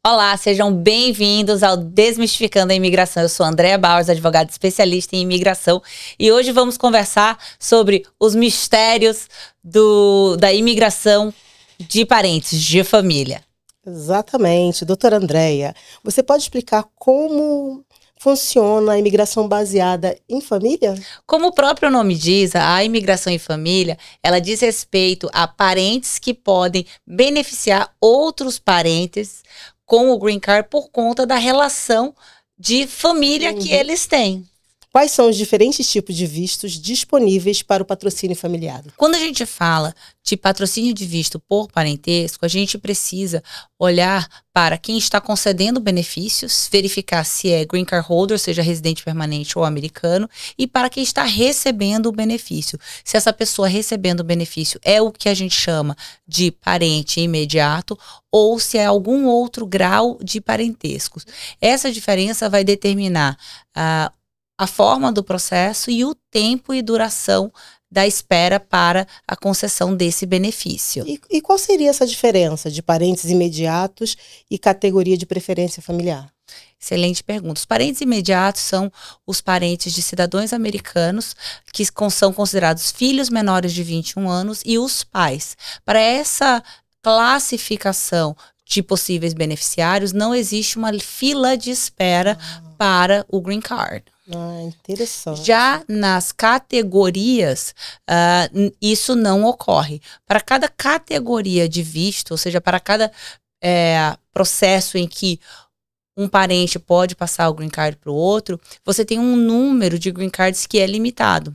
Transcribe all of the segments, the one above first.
Olá, sejam bem-vindos ao Desmistificando a Imigração. Eu sou Andréa Bowers, advogada especialista em imigração, e hoje vamos conversar sobre os mistérios da imigração de parentes, de família. Exatamente, doutora Andréa. Você pode explicar como funciona a imigração baseada em família? Como o próprio nome diz, a imigração em família, ela diz respeito a parentes que podem beneficiar outros parentes com o Green Card por conta da relação de família que eles têm. Quais são os diferentes tipos de vistos disponíveis para o patrocínio familiar? Quando a gente fala de patrocínio de visto por parentesco, a gente precisa olhar para quem está concedendo benefícios, verificar se é Green Card holder, seja residente permanente ou americano, e para quem está recebendo o benefício. Se essa pessoa recebendo o benefício é o que a gente chama de parente imediato ou se é algum outro grau de parentesco. Essa diferença vai determinar a forma do processo e o tempo e duração da espera para a concessão desse benefício. E qual seria essa diferença de parentes imediatos e categoria de preferência familiar? Excelente pergunta. Os parentes imediatos são os parentes de cidadãos americanos que são considerados filhos menores de 21 anos e os pais. Para essa classificação de possíveis beneficiários, não existe uma fila de espera para o Green Card. Interessante. Já nas categorias, isso não ocorre. Para cada categoria de visto, ou seja, para cada processo em que um parente pode passar o Green Card para o outro, você tem um número de Green Cards que é limitado.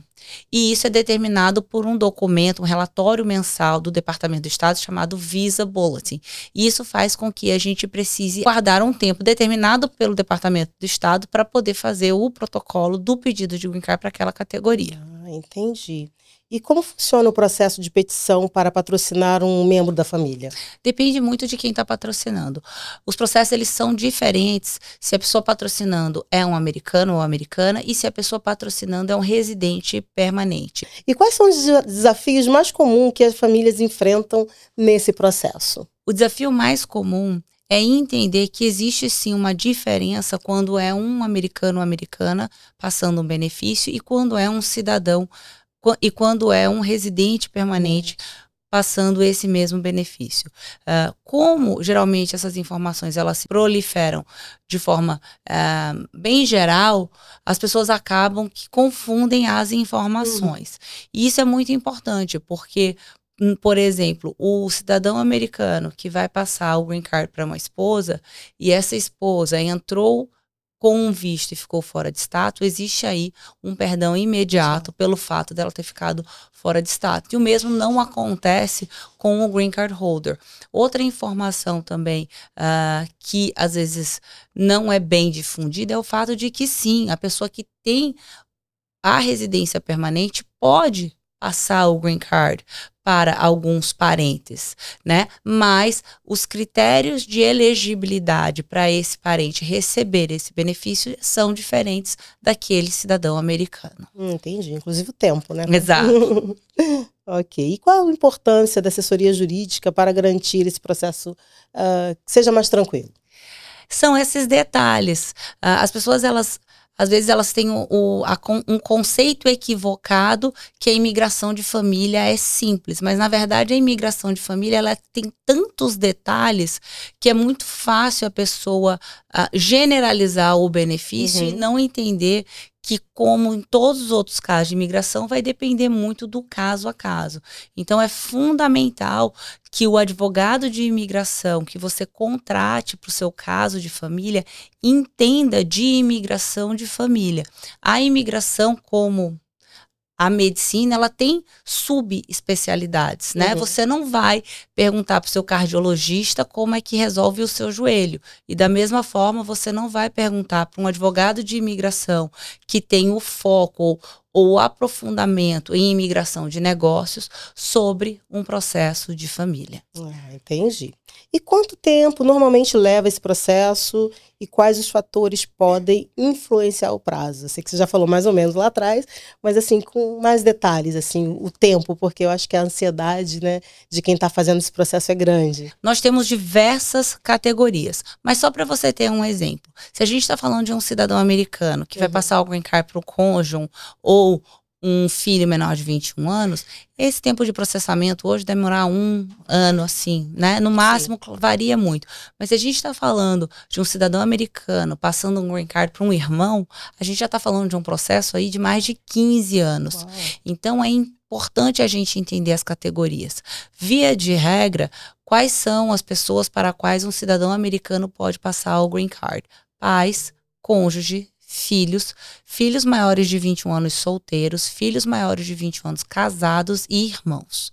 E isso é determinado por um documento, um relatório mensal do Departamento do Estado chamado Visa Bulletin. E isso faz com que a gente precise guardar um tempo determinado pelo Departamento do Estado para poder fazer o protocolo do pedido de Green Card para aquela categoria. Entendi. E como funciona o processo de petição para patrocinar um membro da família? Depende muito de quem está patrocinando. Os processos eles são diferentes se a pessoa patrocinando é um americano ou americana e se a pessoa patrocinando é um residente permanente. E quais são os desafios mais comuns que as famílias enfrentam nesse processo? O desafio mais comum é entender que existe sim uma diferença quando é um americano ou americana passando um benefício e quando é um cidadão e quando é um residente permanente passando esse mesmo benefício. Como geralmente essas informações elas se proliferam de forma bem geral, as pessoas acabam que confundem as informações. E isso é muito importante, porque, por exemplo, o cidadão americano que vai passar o Green Card para uma esposa e essa esposa entrou com um visto e ficou fora de status, existe aí um perdão imediato pelo fato dela ter ficado fora de status. E o mesmo não acontece com o Green Card holder. Outra informação também que às vezes não é bem difundida é o fato de que sim, a pessoa que tem a residência permanente pode passar o Green Card para alguns parentes, né? Mas os critérios de elegibilidade para esse parente receber esse benefício são diferentes daquele cidadão americano. Entendi, inclusive o tempo, né? Exato. Ok. E qual a importância da assessoria jurídica para garantir esse processo que seja mais tranquilo? São esses detalhes. As pessoas, às vezes elas têm um conceito equivocado que a imigração de família é simples, mas na verdade a imigração de família ela tem tantos detalhes que é muito fácil a pessoa generalizar o benefício e não entender que, como em todos os outros casos de imigração, vai depender muito do caso a caso. Então, é fundamental que o advogado de imigração que você contrate para o seu caso de família entenda de imigração de família. A imigração, como a medicina, ela tem subespecialidades, né? Você não vai perguntar para o seu cardiologista como é que resolve o seu joelho. E da mesma forma, você não vai perguntar para um advogado de imigração que tem o foco ou aprofundamento em imigração de negócios sobre um processo de família. Entendi. E quanto tempo normalmente leva esse processo e quais os fatores podem influenciar o prazo? Eu sei que você já falou mais ou menos lá atrás, mas assim, com mais detalhes, assim, o tempo, porque eu acho que a ansiedade, né, de quem está fazendo esse processo é grande. Nós temos diversas categorias, mas só para você ter um exemplo. Se a gente está falando de um cidadão americano que vai passar o green card para o cônjuge ou um filho menor de 21 anos, esse tempo de processamento hoje demorar 1 ano, assim, né? No máximo, varia muito. Mas se a gente está falando de um cidadão americano passando um green card para um irmão, a gente já está falando de um processo aí de mais de 15 anos. Uau. Então, é importante a gente entender as categorias. Via de regra, quais são as pessoas para quais um cidadão americano pode passar o green card? Pais, cônjuge, filhos, filhos maiores de 21 anos solteiros, filhos maiores de 21 anos casados e irmãos.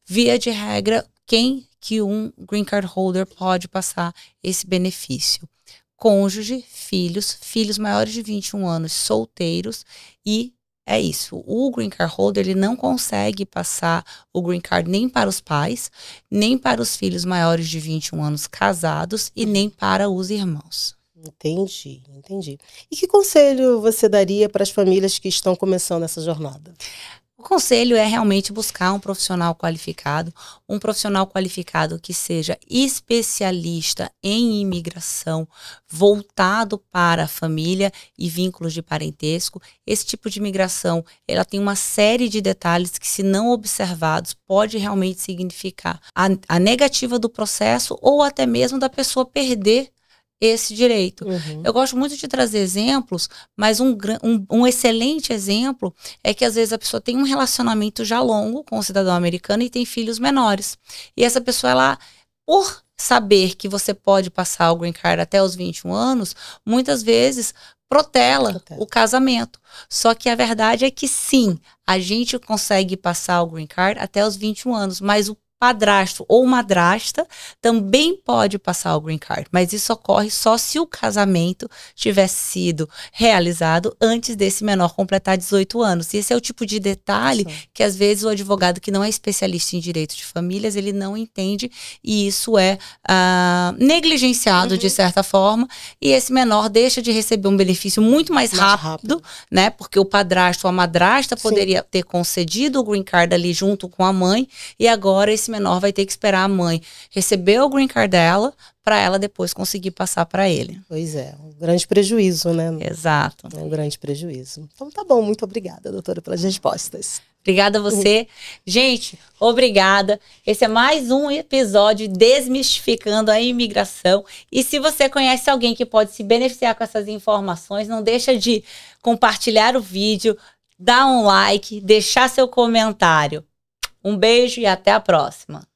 Via de regra, quem que um green card holder pode passar esse benefício? Cônjuge, filhos, filhos maiores de 21 anos solteiros e é isso. O green card holder ele não consegue passar o green card nem para os pais, nem para os filhos maiores de 21 anos casados e nem para os irmãos. Entendi. E que conselho você daria para as famílias que estão começando essa jornada? O conselho é realmente buscar um profissional qualificado que seja especialista em imigração, voltado para a família e vínculos de parentesco. Esse tipo de imigração, ela tem uma série de detalhes que, se não observados, pode realmente significar a negativa do processo ou até mesmo da pessoa perder esse direito. Eu gosto muito de trazer exemplos, mas um excelente exemplo é que às vezes a pessoa tem um relacionamento já longo com o cidadão americano e tem filhos menores. E essa pessoa, ela, por saber que você pode passar o green card até os 21 anos, muitas vezes protela o casamento. Só que a verdade é que sim, a gente consegue passar o green card até os 21 anos, mas o padrasto ou madrasta também pode passar o green card, mas isso ocorre só se o casamento tivesse sido realizado antes desse menor completar 18 anos. E esse é o tipo de detalhe que às vezes o advogado que não é especialista em direito de famílias, ele não entende e isso é negligenciado de certa forma e esse menor deixa de receber um benefício muito mais rápido, né? Porque o padrasto ou a madrasta poderia ter concedido o green card ali junto com a mãe e agora esse menor vai ter que esperar a mãe receber o green card dela para ela depois conseguir passar para ele. Pois é, um grande prejuízo, né? Exato. É um grande prejuízo. Então tá bom, muito obrigada, doutora, pelas respostas. Obrigada a você. Gente, obrigada. Esse é mais um episódio Desmistificando a Imigração. E se você conhece alguém que pode se beneficiar com essas informações, não deixa de compartilhar o vídeo, dar um like, deixar seu comentário. Um beijo e até a próxima.